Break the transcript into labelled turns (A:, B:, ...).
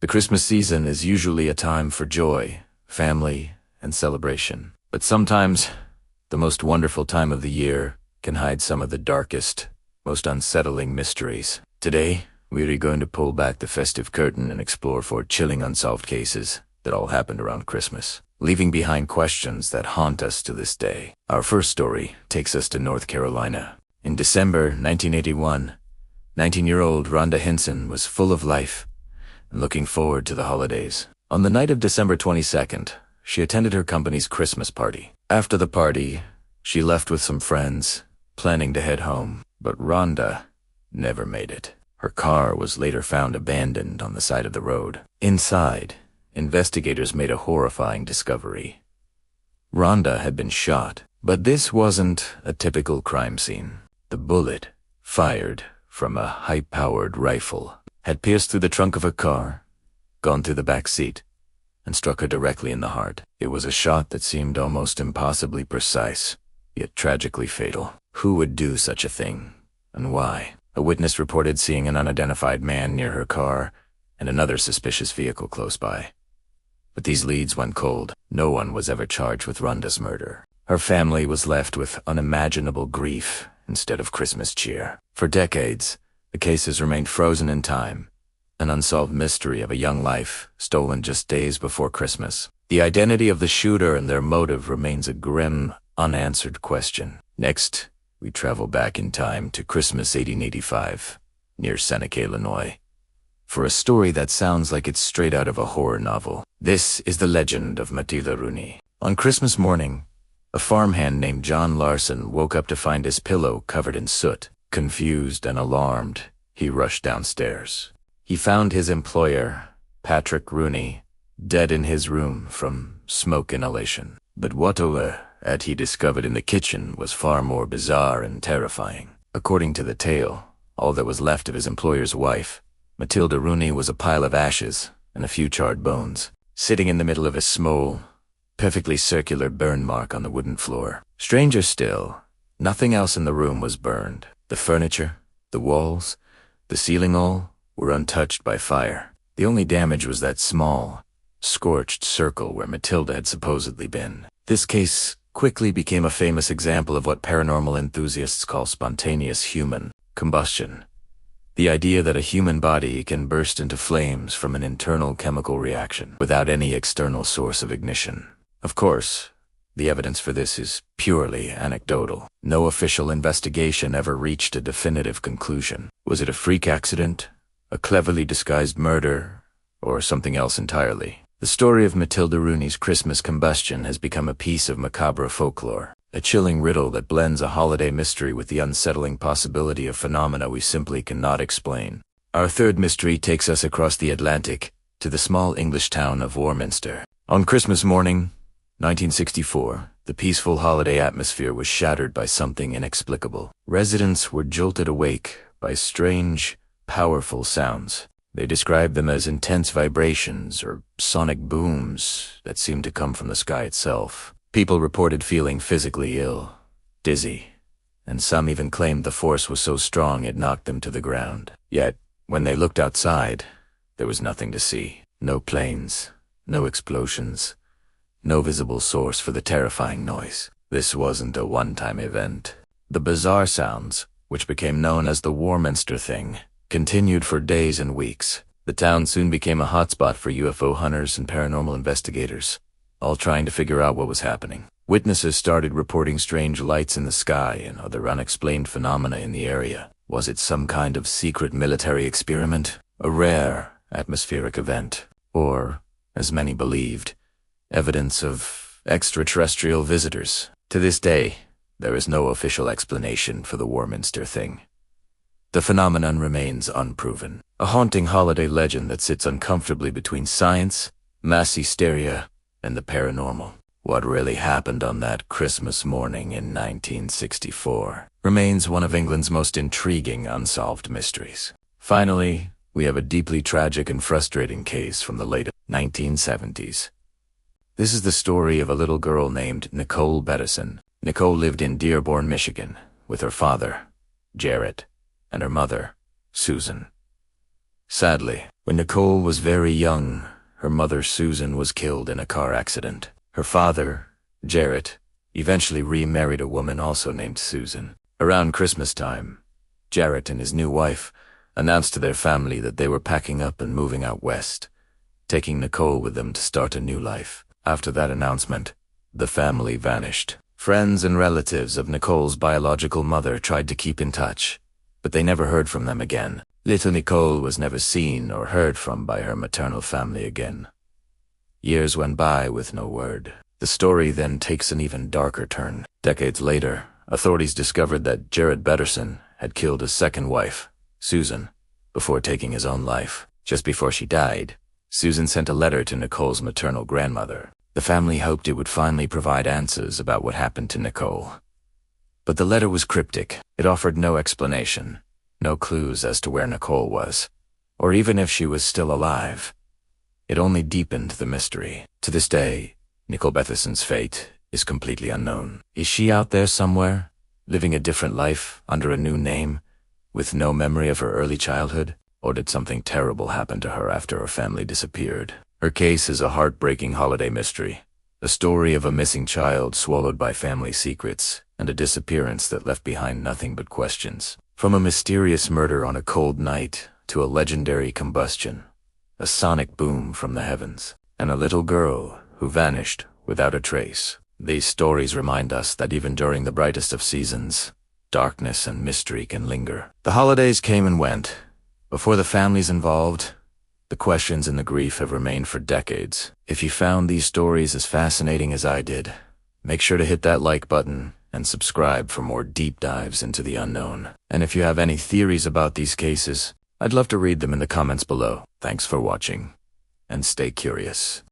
A: The Christmas season is usually a time for joy, family, and celebration. But sometimes, the most wonderful time of the year can hide some of the darkest, most unsettling mysteries. Today, we are going to pull back the festive curtain and explore 4 chilling unsolved cases that all happened around Christmas, leaving behind questions that haunt us to this day. Our first story takes us to North Carolina. In December 1981, 19-year-old Rhonda Hinson was full of life and looking forward to the holidays. On the night of December 22nd, she attended her company's Christmas party. After the party, she left with some friends, planning to head home. But Rhonda never made it. Her car was later found abandoned on the side of the road. Inside, investigators made a horrifying discovery. Rhonda had been shot, but this wasn't a typical crime scene. The bullet, fired from a high-powered rifle, had pierced through the trunk of her car, gone through the back seat, and struck her directly in the heart. It was a shot that seemed almost impossibly precise, yet tragically fatal. Who would do such a thing, and why? A witness reported seeing an unidentified man near her car and another suspicious vehicle close by. But these leads went cold. No one was ever charged with Rhonda's murder. Her family was left with unimaginable grief instead of Christmas cheer. For decades, the case has remained frozen in time, an unsolved mystery of a young life stolen just days before Christmas. The identity of the shooter and their motive remains a grim, unanswered question. Next, we travel back in time to Christmas 1885, near Seneca, Illinois, for a story that sounds like it's straight out of a horror novel. This is the legend of Matilda Rooney. On Christmas morning, a farmhand named John Larson woke up to find his pillow covered in soot. Confused and alarmed, he rushed downstairs. He found his employer, Patrick Rooney, dead in his room from smoke inhalation. But what he discovered in the kitchen was far more bizarre and terrifying. According to the tale, all that was left of his employer's wife, Matilda Rooney, was a pile of ashes and a few charred bones, sitting in the middle of a small, perfectly circular burn mark on the wooden floor. Stranger still, nothing else in the room was burned. The furniture, the walls, the ceiling, all were untouched by fire. The only damage was that small, scorched circle where Matilda had supposedly been. This case quickly became a famous example of what paranormal enthusiasts call spontaneous human combustion. The idea that a human body can burst into flames from an internal chemical reaction without any external source of ignition. Of course, the evidence for this is purely anecdotal. No official investigation ever reached a definitive conclusion. Was it a freak accident, a cleverly disguised murder, or something else entirely? The story of Matilda Rooney's Christmas combustion has become a piece of macabre folklore, a chilling riddle that blends a holiday mystery with the unsettling possibility of phenomena we simply cannot explain. Our third mystery takes us across the Atlantic to the small English town of Warminster. On Christmas morning, 1964, the peaceful holiday atmosphere was shattered by something inexplicable. Residents were jolted awake by strange, powerful sounds. They described them as intense vibrations or sonic booms that seemed to come from the sky itself. People reported feeling physically ill, dizzy, and some even claimed the force was so strong it knocked them to the ground. Yet, when they looked outside, there was nothing to see. No planes, no explosions, no visible source for the terrifying noise. This wasn't a one-time event. The bizarre sounds, which became known as the Warminster thing, continued for days and weeks. The town soon became a hotspot for UFO hunters and paranormal investigators, all trying to figure out what was happening. Witnesses started reporting strange lights in the sky and other unexplained phenomena in the area. Was it some kind of secret military experiment? A rare atmospheric event? Or, as many believed, evidence of extraterrestrial visitors? To this day, there is no official explanation for the Warminster thing. The phenomenon remains unproven, a haunting holiday legend that sits uncomfortably between science, mass hysteria, and the paranormal. What really happened on that Christmas morning in 1964 remains one of England's most intriguing unsolved mysteries. Finally, we have a deeply tragic and frustrating case from the late 1970s. This is the story of a little girl named Nicole Bettison. Nicole lived in Dearborn, Michigan, with her father, Jarrett, and her mother, Susan. Sadly, when Nicole was very young, her mother Susan was killed in a car accident. Her father, Jarrett, eventually remarried a woman also named Susan. Around Christmas time, Jarrett and his new wife announced to their family that they were packing up and moving out west, taking Nicole with them to start a new life. After that announcement, the family vanished. Friends and relatives of Nicole's biological mother tried to keep in touch, but they never heard from them again. Little Nicole was never seen or heard from by her maternal family again. Years went by with no word. The story then takes an even darker turn. Decades later, authorities discovered that Jared Betterson had killed his second wife, Susan, before taking his own life. Just before she died, Susan sent a letter to Nicole's maternal grandmother. The family hoped it would finally provide answers about what happened to Nicole. But the letter was cryptic. It offered no explanation, no clues as to where Nicole was, or even if she was still alive. It only deepened the mystery. To this day, Nicole Betherson's fate is completely unknown. Is she out there somewhere, living a different life under a new name, with no memory of her early childhood? Or did something terrible happen to her after her family disappeared? Her case is a heartbreaking holiday mystery, a story of a missing child swallowed by family secrets, and a disappearance that left behind nothing but questions. From a mysterious murder on a cold night to a legendary combustion, a sonic boom from the heavens, and a little girl who vanished without a trace. These stories remind us that even during the brightest of seasons, darkness and mystery can linger. The holidays came and went. Before the families involved, the questions and the grief have remained for decades. If you found these stories as fascinating as I did, make sure to hit that like button and subscribe for more deep dives into the unknown. And if you have any theories about these cases, I'd love to read them in the comments below. Thanks for watching, and stay curious.